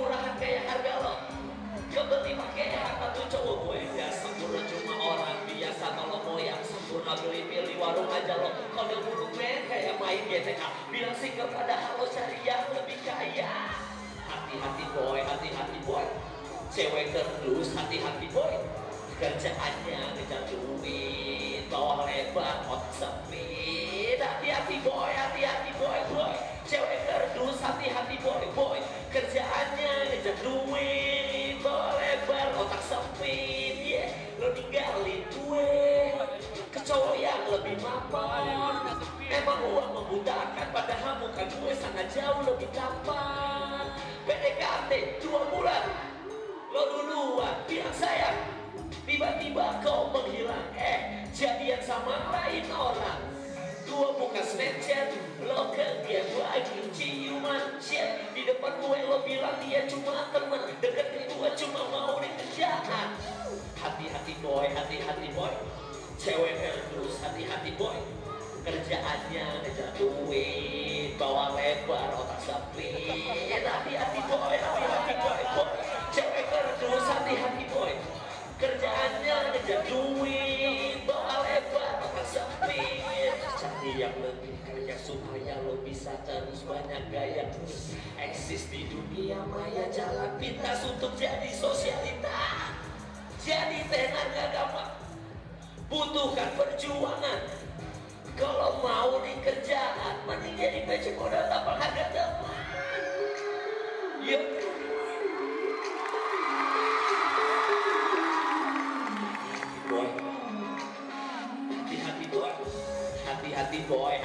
murahan kayak harga lo. Kebeli pakai harta tuh cowok gue ya sempurna cuma orang biasa. Kalau mau yang sempurna pilih-pilih warung aja lo. Kalau mulu gue kayak main GTA. Bilang sih kepada halo cari yang lebih kaya. Hati-hati boy, cewek terus hati-hati boy. Kerjaannya ngejar duit, bawah lebar, otak sempit. Hati-hati boy, boy. Cewek kerdus, hati-hati boy. Kerjaannya ngejar duit, bawah lebar, otak sempit. Yeah, lo ninggalin gue ke cowok yang lebih mapan. Emang uang membutakan, padahal muka gue sangat jauh lebih tampan. PDKT 2 bulan, lo duluan bilang sayang. Tiba-tiba kau menghilang, jadian sama lain orang. Gua buka Snapchat, lo ke dia lagi ciuman chat. Di depan gue lo bilang dia cuma temen, deketin gue cuma mau di kerjaan. Hati-hati boy, cewek terus hati-hati boy. Kerjaannya ngejar duit, bawa lebar, otak sempit. Hati-hati boy, cewek terus hati-hati boy. Kerjaannya ngejar duit, bawa lebar, otak sempit. Cari yang lebih kaya supaya lo bisa terus banyak gaya. Eksis di dunia maya, jalan pintas untuk jadi sosialita. Jadi tenar gak gampang, butuhkan perjuangan. Kalau mau di kerjaan, mending jadi PC modal tanpa harga teman. Yuk.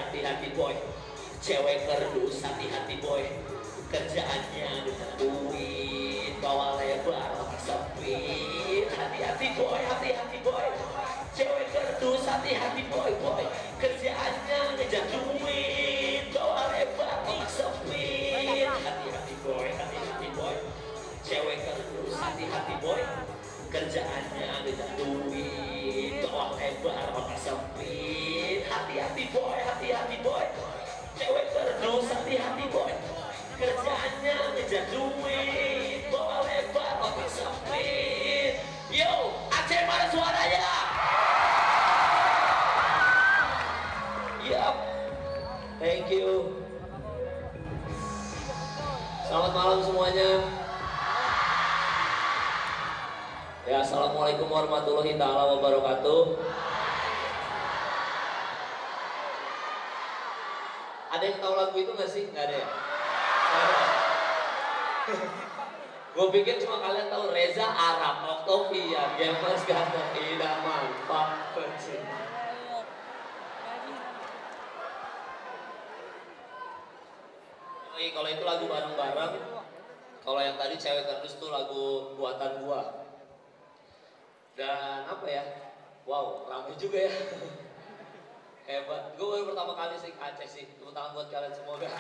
Hati-hati boy, cewek kerdus, hati-hati boy. Kerjaannya dengan duit, bawa lebar, otak sempit. Hati-hati boy, cewek kerdus, hati-hati boy. Kerjaannya ngejar duit, bawa lebar, otak sempit. Hati-hati boy, cewek kerdus, hati-hati boy. Kerjaannya ngejar duit, bawa lebar, otak sempit. Hati-hati boy, cewek kerdus, hati-hati boy. Kerjaannya ngejar duit, bawa lebar, otak sempit. Yo, Aceh mana suaranya? Yup, thank you. Selamat malam semuanya. Ya, assalamualaikum warahmatullahi taala wabarakatuh. Ada yang tahu lagu itu nggak sih? Nggak ada ya? Gue pikir cuma kalian tahu Reza Arab, Octavia, Gamers Ganteng, Idaman, Pak Percin. Kalau itu lagu bareng-bareng. Kalau yang tadi cewek kerdus tuh lagu buatan gua. Dan apa ya? Wow, ramai juga ya. Hebat, gue baru pertama kali sih Aceh sih. Tepuk tangan buat kalian semua guys.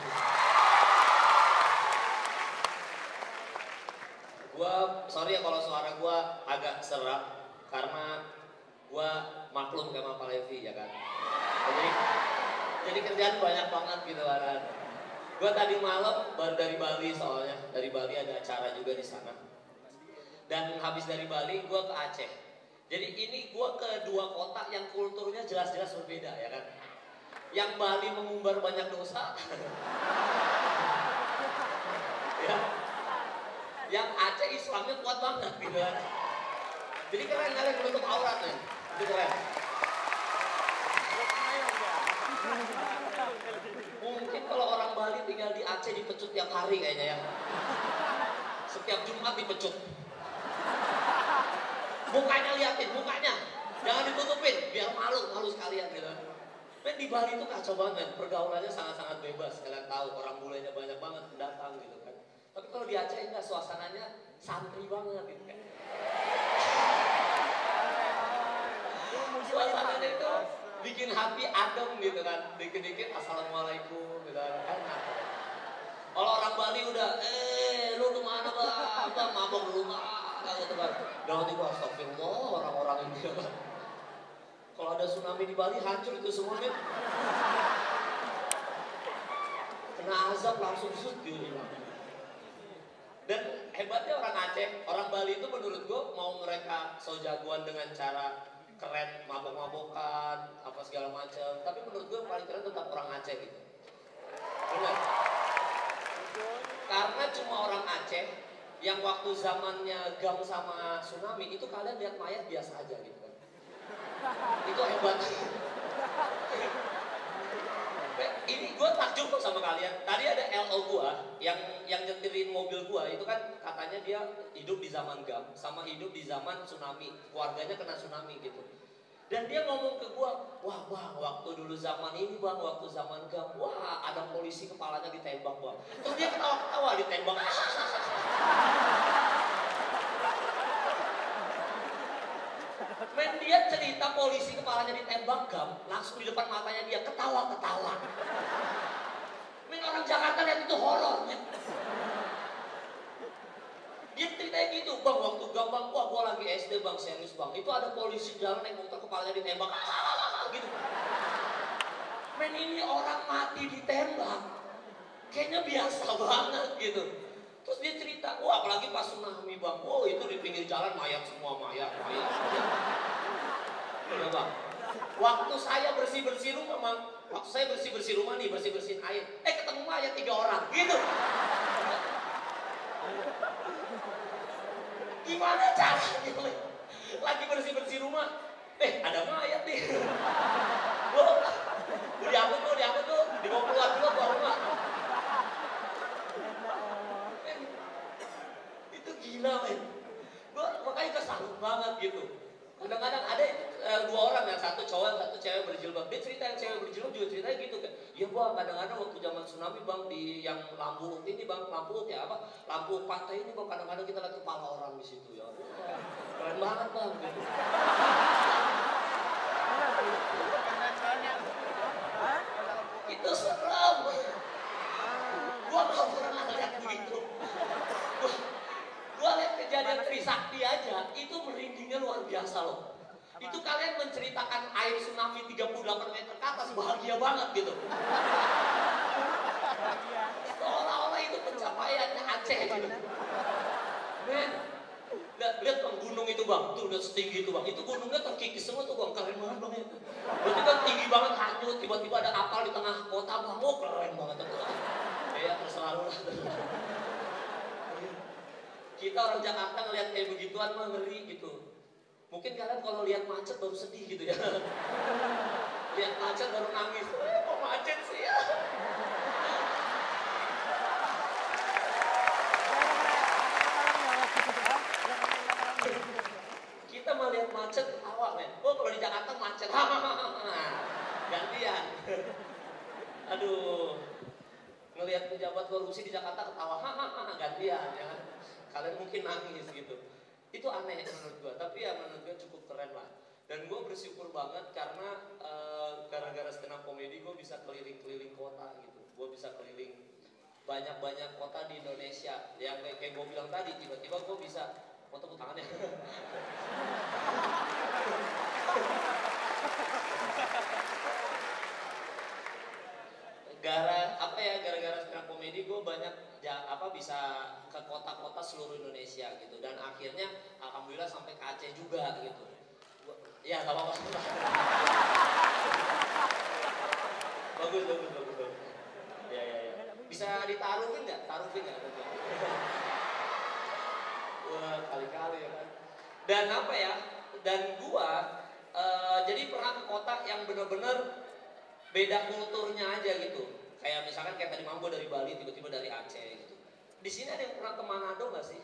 Sorry ya kalau suara gue agak serak, karena gue maklum sama Pak Levi ya kan. Jadi kerjaan banyak banget gitu kan. Gue tadi malam baru dari Bali, soalnya dari Bali ada acara juga di sana. Dan habis dari Bali gue ke Aceh. Jadi ini gue ke 2 kota yang kulturnya jelas-jelas berbeda ya kan. Yang Bali mengumbar banyak dosa. Ya. Yang Aceh Islamnya kuat banget gitu kan. Jadi keren kalian menutup aurat nih. Itu keren. Mungkin kalau orang Bali tinggal di Aceh dipecut tiap hari kayaknya ya. Setiap Jumat dipecut. Mukanya liatin, mukanya jangan ditutupin, biar malu sekalian gitu. Men di Bali itu kacau banget, pergaulannya sangat-sangat bebas. Kalian tahu orang bulenya banyak banget pendatang gitu kan. Tapi kalau di Aceh enggak, suasananya santri banget gitu kan. Suasananya itu bikin hati adem gitu kan. Dikit-dikit assalamualaikum gitu kan. Enak. Kalau orang Bali udah, lu kemana bang, mabok di rumah. Gitu kan. Dan tiba astagfirullah orang-orang ini. Kalau ada tsunami di Bali hancur itu semua men. Kena azab langsung sud dia. Dan Hebatnya orang Aceh, orang Bali itu menurut gue mau mereka so jagoan dengan cara keren, mabok-mabokan, apa segala macam. Tapi menurut gue paling keren tetap orang Aceh gitu. Benar. Karena cuma orang Aceh yang waktu zamannya GAM sama tsunami itu kalian lihat mayat biasa aja gitu kan. Itu hebat. Ini gue takjub kok sama kalian. Tadi ada LO gue yang nyetirin mobil gue itu kan katanya dia hidup di zaman GAM sama hidup di zaman tsunami, keluarganya kena tsunami gitu. Dan dia ngomong ke gue, wah bang, waktu dulu zaman ini bang, waktu zaman GAM, wah ada polisi kepalanya ditembak bang. Terus dia ketawa-ketawa ditembak. Men dia cerita polisi kepalanya ditembak GAM, langsung di depan matanya dia ketawa-ketawa. Men orang Jakarta lihat itu horor. Dia ceritanya gitu, bang waktu GAM bang, wah gua lagi SD bang, serius bang. Itu ada polisi jalan naik motor kepalanya ditembak, gitu. Men ini orang mati ditembak, kayaknya biasa banget gitu. Terus dia cerita, wah apalagi pas tsunami bang, oh itu di pinggir jalan mayat semua, mayat. Ya bang, waktu saya bersih-bersih rumah bang, waktu saya bersih-bersih rumah nih, bersih-bersihin air, ketemu mayat 3 orang, gitu. Gimana caranya? Lagi bersih-bersih rumah, ada mayat nih. Diangkut tuh, dibawa keluar dulu ke rumah. Itu gila men. Gua makanya kesalut banget gitu. Kadang-kadang ada 2 orang, yang satu cowok, yang satu cewek berjilbab. Dia cerita yang cewek berjilbab juga ceritanya gitu kan. Iya bang, kadang-kadang waktu zaman tsunami bang di yang lampu ini bang, lampu pantai ini bang, kadang-kadang kita lihat kepala orang di situ ya. Keren banget bang. Gitu. Itu serem. Gua nggak pernah lihat begitu. Gua lihat kejadian Trisakti aja, itu merindingnya luar biasa loh. Itu kalian menceritakan air tsunami 38 meter ke atas, bahagia banget gitu. Seolah-olah itu pencapaiannya Aceh gitu. Men, lihat bang gunung itu bang, tuh udah setinggi itu bang. Itu gunungnya terkikis semua tuh bang, keren banget bang itu. Berarti kan tinggi banget hanyut, tiba-tiba ada kapal di tengah kota bang, oh keren banget itu. Ya terserah lu lah. Kita orang Jakarta ngeliat kayak begituan mah ngeri gitu. Mungkin kalian kalau lihat macet baru sedih gitu ya. Lihat macet baru nangis. Kok macet sih ya? Kita mau lihat macet ketawa men. Oh kalau di Jakarta macet. Gantian. Aduh. Ngelihat pejabat korupsi di Jakarta ketawa. Gantian ya kan. Kalian mungkin nangis gitu. Itu aneh menurut gue, tapi ya menurut gue cukup keren lah. Dan gue bersyukur banget karena gara-gara stand up comedy gue bisa keliling-keliling kota gitu. Gue bisa keliling banyak-banyak kota di Indonesia. Yang kayak gue bilang tadi, tiba-tiba gue bisa tepuk tangannya. Gara-gara stand up comedy gue banyak bisa ke kota-kota seluruh Indonesia gitu, dan akhirnya alhamdulillah sampai ke Aceh juga gitu. Ya nggak apa-apa. bagus. Ya. Bisa ditaruhin nggak? Wah kali-kali ya kan. Dan apa ya? Dan gua jadi pernah ke kota yang bener-bener beda kulturnya aja gitu. Kayak misalkan kayak tadi Mambo dari Bali, tiba-tiba dari Aceh gitu. Di sini ada yang pernah ke Manado nggak sih?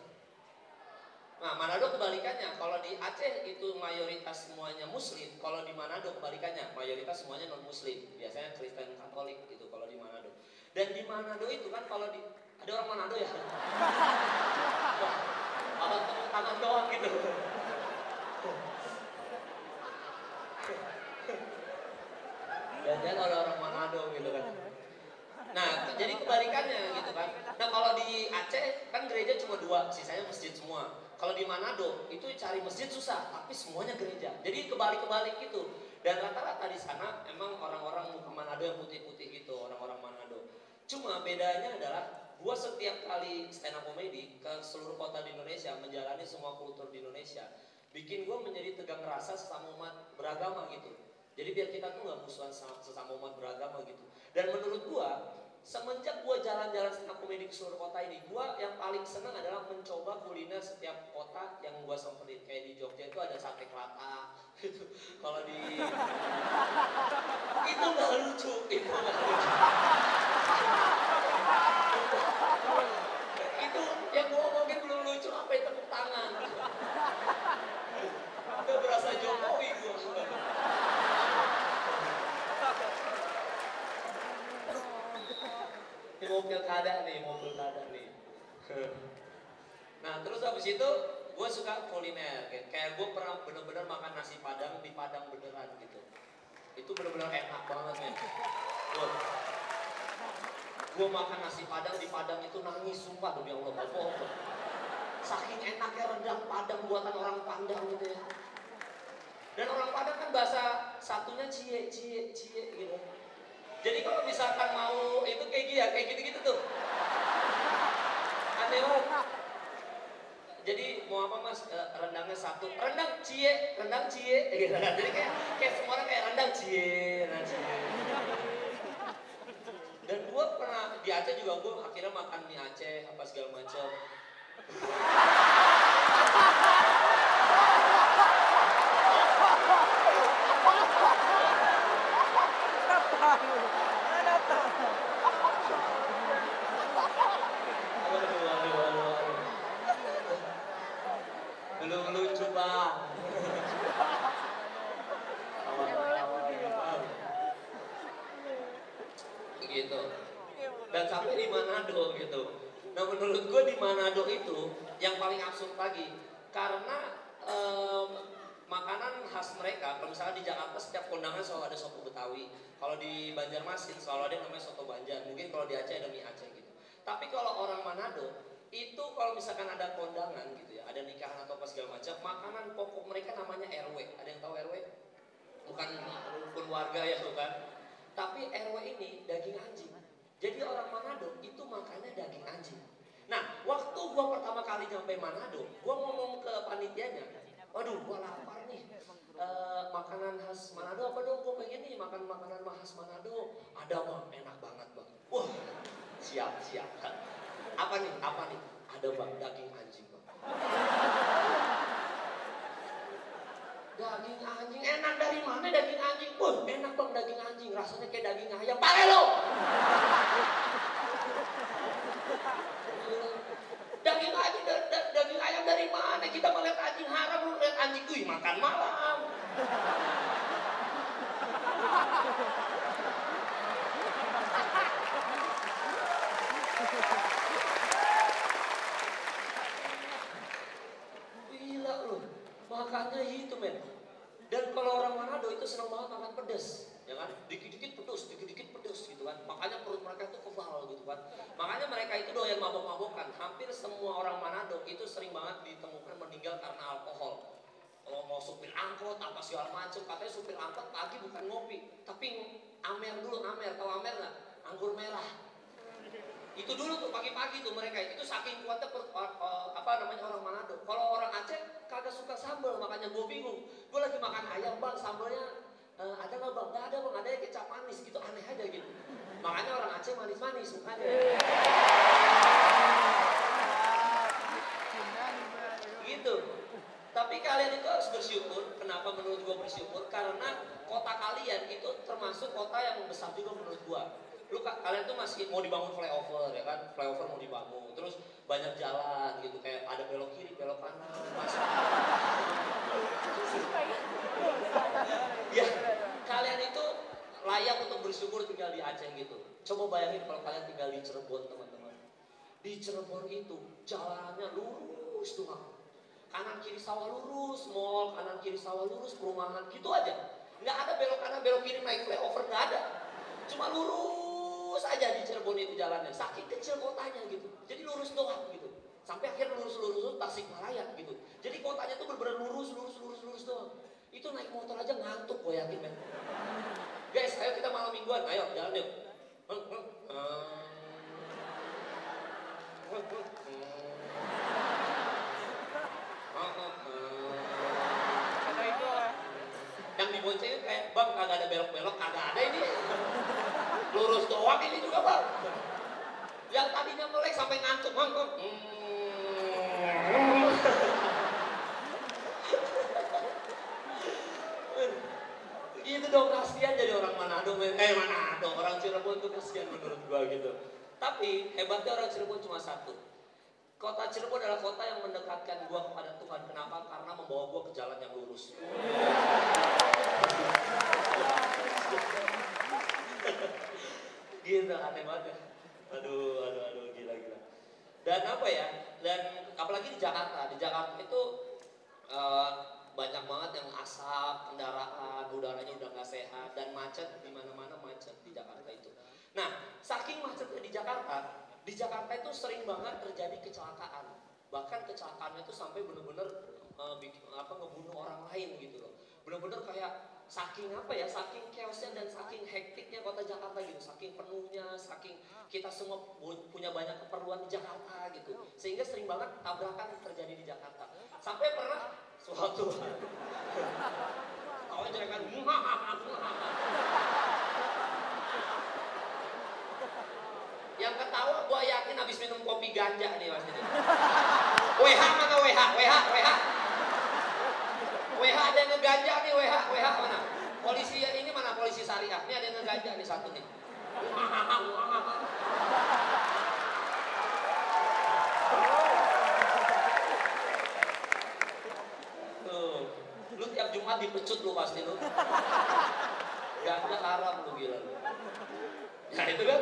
Nah, Manado kebalikannya. Kalau di Aceh itu mayoritas semuanya Muslim. Kalau di Manado kebalikannya, mayoritas semuanya non Muslim. Biasanya Kristen Katolik gitu kalau di Manado. Dan di Manado itu kan kalau ada orang Manado ya. Kalau tepuk tangan doang gitu. Dan ada orang Manado gitu kan. Nah, jadi kebalikannya gitu kan. Nah, kalau di Aceh kan gereja cuma 2, sisanya masjid semua. Kalau di Manado itu cari masjid susah, tapi semuanya gereja. Jadi kebalik-kebalik gitu. Dan rata-rata di sana emang orang-orang muka Manado yang putih-putih gitu, orang-orang Manado. Cuma bedanya adalah Gua setiap kali stand up comedy ke seluruh kota di Indonesia, menjalani semua kultur di Indonesia, bikin gua menjadi tegang rasa sesama umat beragama gitu. Jadi biar kita tuh nggak musuhan sesama umat beragama gitu. Dan menurut gua, semenjak gua jalan-jalan stand up comedy ke seluruh kota ini, gua yang paling senang adalah mencoba kuliner setiap kota yang gua samperin. Kayak di Jogja itu ada sate kelata gitu. Kalau di itu nggak lucu, itu nggak lucu. Itu yang gua ngomongin belum lucu, apa yang tepuk tangan. Udah berasa Jokowi gua. Ini mau pilkada nih. Nah terus habis itu gue suka kuliner. Kayak gue pernah bener-bener makan nasi padang di Padang beneran gitu. Itu bener-bener enak banget men. Gue makan nasi padang di Padang itu nangis sumpah demi Allah. Saking enaknya rendang Padang buatan orang Padang gitu ya. Dan orang Padang kan bahasa satunya cie gitu. Jadi kalau misalkan mau itu kayak gitu-gitu tuh. Aneh banget. Jadi mau apa mas? Rendangnya satu, rendang cie gitu kan. Jadi kayak semua orang kayak rendang cie. Dan gue pernah di Aceh juga, gue akhirnya makan mie Aceh apa segala macam. Belum lucu bang. Begitu. Dan sampai di Manado gitu. Nah menurut gue di Manado itu yang paling absurd lagi, karena makanan khas mereka. Kalau misalnya di Jakarta setiap kondangan selalu ada soto Betawi. Kalau di Banjarmasin selalu ada yang namanya soto Banjar. Mungkin kalau di Aceh ada mie Aceh gitu. Tapi kalau orang Manado itu kalau misalkan ada kondangan gitu ya, ada nikahan atau apa segala macam, makanan pokok mereka namanya RW. Ada yang tahu RW? Bukan rukun warga ya bukan. Tapi RW ini daging anjing. Jadi orang Manado itu makannya daging anjing. Nah, waktu gua pertama kali nyampe Manado, gua ngomong ke panitianya, waduh, gua lapar nih. Makanan khas Manado apa dong? Gua pengen nih makan makanan khas Manado. Ada bang, enak banget bang. Wah, siap. Apa nih? Ada bang, daging anjing bang. Daging anjing, enak dari mana daging anjing? Wah, enak bang daging anjing, rasanya kayak daging ayam. Pare lo! Daging ayam dari mana? Kita melihat anjing haram, lu lihat anjing, wih makan malam. Gila lu, makannya itu men. Dan kalau orang Manado itu senang banget makan pedas, ya kan? Dikit-dikit pedas gitu kan. Makanya perut mereka itu kebal gitu kan. Makanya mereka itu doyan mabok-mabokan. Hampir semua orang Manado itu sering banget ditemukan meninggal karena alkohol. Kalau mau supir angkot apa segala macam, katanya supir angkot pagi bukan ngopi, tapi amer dulu, tahu amer nggak? Anggur merah. Itu dulu tuh pagi-pagi tuh mereka itu saking kuatnya orang Manado. Kalau orang Aceh kagak suka sambal, makanya gue bingung. Gue lagi makan ayam bang, sambalnya ada nggak bang? Nggak ada bang, ada yang kecap manis gitu, aneh aja gitu. Makanya orang Aceh manis-manis mukanya. Gitu. Tapi kalian itu harus bersyukur. Kenapa menurut gue bersyukur? Karena kota kalian itu termasuk kota yang besar juga menurut gue. Kalian tuh masih mau dibangun flyover ya kan, flyover mau dibangun, terus banyak jalan gitu, kayak ada belok kiri, belok kanan, masuk. Ya, kalian itu layak untuk bersyukur tinggal di Aceh gitu. Coba bayangin kalau kalian tinggal di Cirebon teman-teman. Di Cirebon itu jalannya lurus doang, kanan kiri sawah lurus, mall kanan kiri sawah lurus, perumahan gitu aja. Nggak ada belok kanan belok kiri naik flyover, nggak ada. Cuma lurus aja di Cirebon itu jalannya, saking kecil kotanya gitu. Jadi lurus doang gitu. Sampai akhir lurus Tasikmalaya gitu. Jadi kotanya tuh bener-bener lurus doang. Itu naik motor aja ngantuk gue yakin men. Guys, ayo kita malam mingguan, ayo jalan yuk. Kata itu Yang diboncengin kayak, bang kagak ada belok-belok, kagak ada ini. Lurus doang ini juga bang. Yang tadinya melek sampai ngantuk, bang. Gitu dong, kasihan jadi orang Manado, Manado, orang Cirebon tuh kasihan menurut gua gitu. Tapi hebatnya orang Cirebon cuma satu. Kota Cirebon adalah kota yang mendekatkan gua kepada Tuhan. Kenapa? Karena membawa gua ke jalan yang lurus. Gitu, aneh banget ya. Aduh, gila. Dan apa ya? Dan apalagi di Jakarta itu banyak banget yang asap, kendaraan, udaranya udah nggak sehat dan macet di mana-mana macet di Jakarta itu. Nah, saking macetnya di Jakarta itu sering banget terjadi kecelakaan. Bahkan kecelakaannya itu sampai bener-bener ngebunuh orang lain gitu loh. Bener-bener kayak saking chaosnya dan saking hektiknya kota Jakarta gitu, saking penuhnya, saking kita semua punya banyak keperluan di Jakarta gitu, sehingga sering banget tabrakan terjadi di Jakarta. Sampai pernah suatu tahu jelekan yang ketawa gua yakin habis minum kopi ganja nih pasti. WH mana WH ada yang ngeganja nih, WH mana? Polisi ini mana, polisi syariah? Ini ada yang ngeganja nih satu nih. Tuh, lu tiap Jumat dipecut lu pasti lu. Ganja haram lu gila lu. Ya itu kan.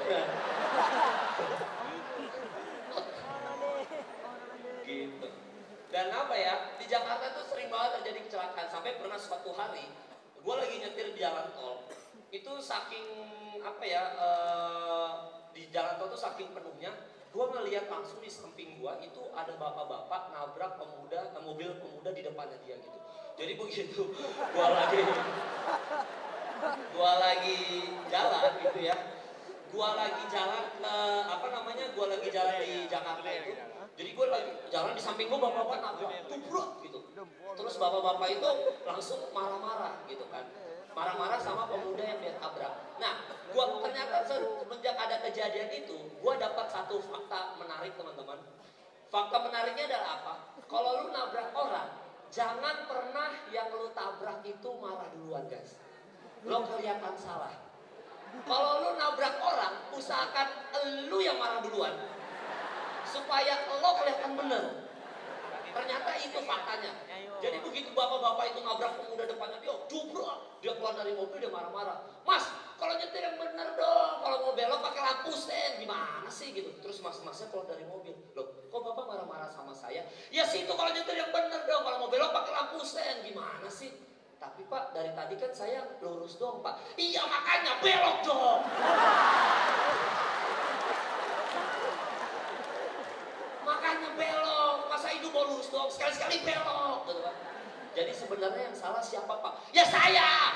Gitu. Dan apa ya, di Jakarta tuh sering banget terjadi kecelakaan. Sampai pernah suatu hari gue lagi nyetir di jalan tol, itu saking di jalan tol tuh saking penuhnya, gue ngeliat langsung di samping gue itu ada bapak-bapak nabrak mobil pemuda di depannya dia gitu. Jadi begitu gue lagi jalan gitu ya, gue lagi jalan di Jakarta itu. Jadi gue lagi jalan di samping gue, bapak-bapak nabrak, tubruk gitu. Terus bapak-bapak itu langsung marah-marah gitu kan. Marah-marah sama pemuda yang dia tabrak. Nah, ternyata semenjak ada kejadian itu, gue dapat satu fakta menarik teman-teman. Fakta menariknya adalah apa? Kalau lu nabrak orang, jangan pernah yang lu tabrak itu marah duluan guys. Lo kelihatan salah. Kalau lu nabrak orang, usahakan lu yang marah duluan, supaya lo kelihatan bener. Ternyata itu faktanya. Jadi begitu bapak-bapak itu nabrak pemuda depannya, dia keluar dari mobil, dia marah-marah. Mas, kalau nyetir yang bener dong, kalau mau belok pakai lampu sen, gimana sih gitu. Terus mas-masnya keluar dari mobil, loh kok bapak marah-marah sama saya? Ya situ kalau nyetir yang bener dong, kalau mau belok pakai lampu sen, gimana sih? Tapi pak, dari tadi kan saya lurus dong pak. Iya makanya belok dong. Makanya belok, masa hidup mau lurus dong, sekali-sekali belok gitu kan. Jadi sebenarnya yang salah siapa pak? Ya saya.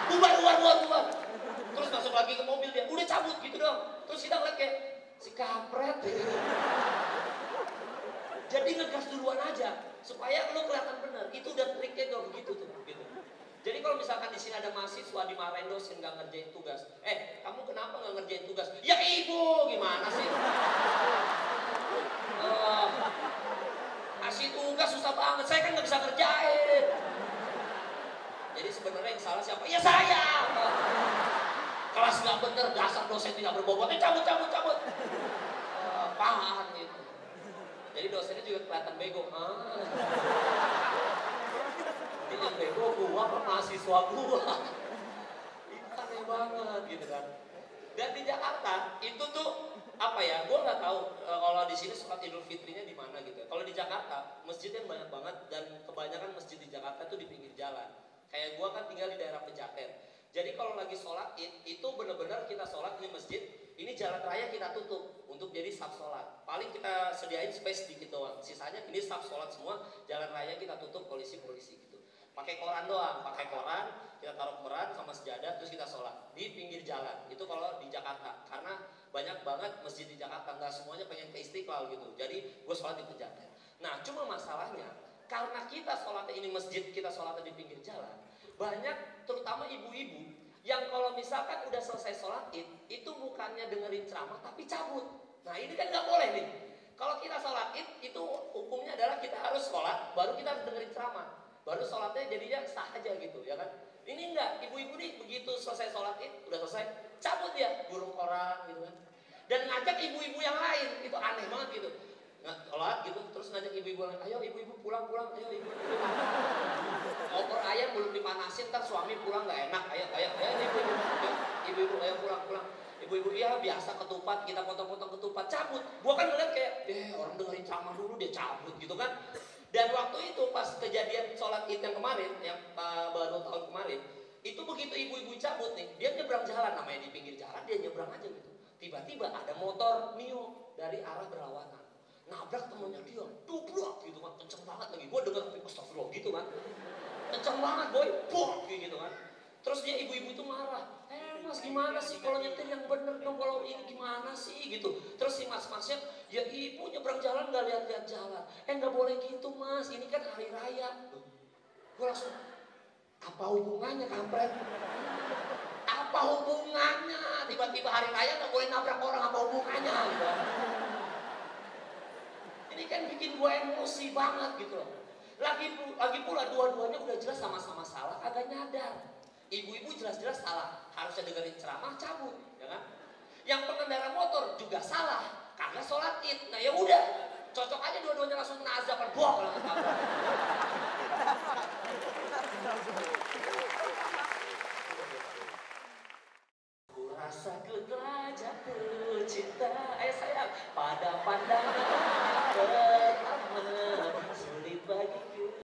Bubar. Terus masuk lagi ke mobil, dia udah cabut gitu dong. Terus kita ngeliat kayak si kampret gitu. Jadi ngegas duluan aja supaya lo kelihatan bener. Itu udah triknya tuh begitu tuh gitu. Jadi kalau misalkan di sini ada mahasiswa dimarahin dosen nggak ngerjain tugas, kamu kenapa nggak ngerjain tugas? Ya ibu, gimana sih? Kasih tugas susah banget, saya kan nggak bisa ngerjain. Jadi sebenarnya yang salah siapa? Ya saya. Kelas nggak bener, dasar dosen tidak berbobot, cabut. Paham gitu. Jadi dosennya juga kelihatan bego. Ini yang bego gua apa mahasiswa gua? Itu aneh banget gitu kan. Dan di Jakarta itu tuh apa ya? Gua nggak tahu kalau di sini sholat Idul Fitrinya di mana gitu. Kalau di Jakarta masjidnya banyak banget dan kebanyakan masjid di Jakarta tuh di pinggir jalan. Kayak gua kan tinggal di daerah Pejaten. Jadi kalau lagi sholat Id itu benar-benar kita sholat di masjid. Ini jalan raya kita tutup untuk jadi saf sholat. Paling kita sediain space dikit doang. Sisanya ini saf sholat semua. Jalan raya kita tutup polisi-polisi gitu. Pakai koran doang. Kita taruh koran sama sejadah terus kita sholat di pinggir jalan. Itu kalau di Jakarta. Karena banyak banget masjid di Jakarta, nggak semuanya pengen ke Istiqlal gitu. Jadi gue sholat di pejaten. Nah cuma masalahnya karena kita sholatnya ini masjid, kita sholatnya di pinggir jalan, banyak terutama ibu-ibu yang kalau misalkan udah selesai sholat id itu bukannya dengerin ceramah tapi cabut. Nah ini kan nggak boleh nih. Kalau kita sholat id itu hukumnya adalah kita harus sholat baru kita harus dengerin ceramah, baru sholatnya jadinya sah aja gitu ya kan. Ini enggak, ibu-ibu nih begitu selesai sholat id udah selesai cabut dia burung koran gitu kan, dan ngajak ibu-ibu yang lain. Itu aneh banget gitu, nggak sholat gitu terus ngajak ibu-ibu yang lain, ayo ibu-ibu pulang, ayo ibu-ibu opor ayam belum dipanasin ntar suami pulang nggak enak, ayo ibu-ibu ayo pulang. Ibu-ibu iya biasa ketupat, kita potong-potong ketupat, cabut. Gua kan ngeliat kayak orang dengerin ceramah dulu dia cabut gitu kan. Dan waktu itu pas kejadian sholat id yang kemarin, yang baru tahun kemarin, itu begitu ibu-ibu cabut nih, dia nyebrang jalan, namanya di pinggir jalan, dia nyebrang aja gitu. Tiba-tiba ada motor Mio dari arah berlawanan, nabrak temennya dia, dublak gitu kan, kenceng banget lagi. Gue denger astagfirullah gitu kan, kenceng banget boy, bok gitu kan. Terus dia ibu-ibu itu marah, mas gimana sih kalau nyetir yang bener dong, kalau ini gimana sih gitu. Terus si mas-masnya, ya ibu nyebrang jalan gak lihat-lihat jalan, gak boleh gitu mas, ini kan hari raya. Gue langsung, apa hubungannya kampret? Apa hubungannya? Tiba-tiba hari raya gak boleh nabrak orang, apa hubungannya gitu. Ini kan bikin gue emosi banget gitu loh. Lagi pula dua-duanya udah jelas sama-sama salah, agak nyadar. Ibu-ibu jelas-jelas salah, harusnya dengerin ceramah cabut, ya kan? Yang pengendara motor juga salah, kagak sholat id. Nah ya udah, cocok aja dua-duanya langsung kena azaban, buang langsung tabrak. Ku rasa ku telah jatuh cinta, sayang pada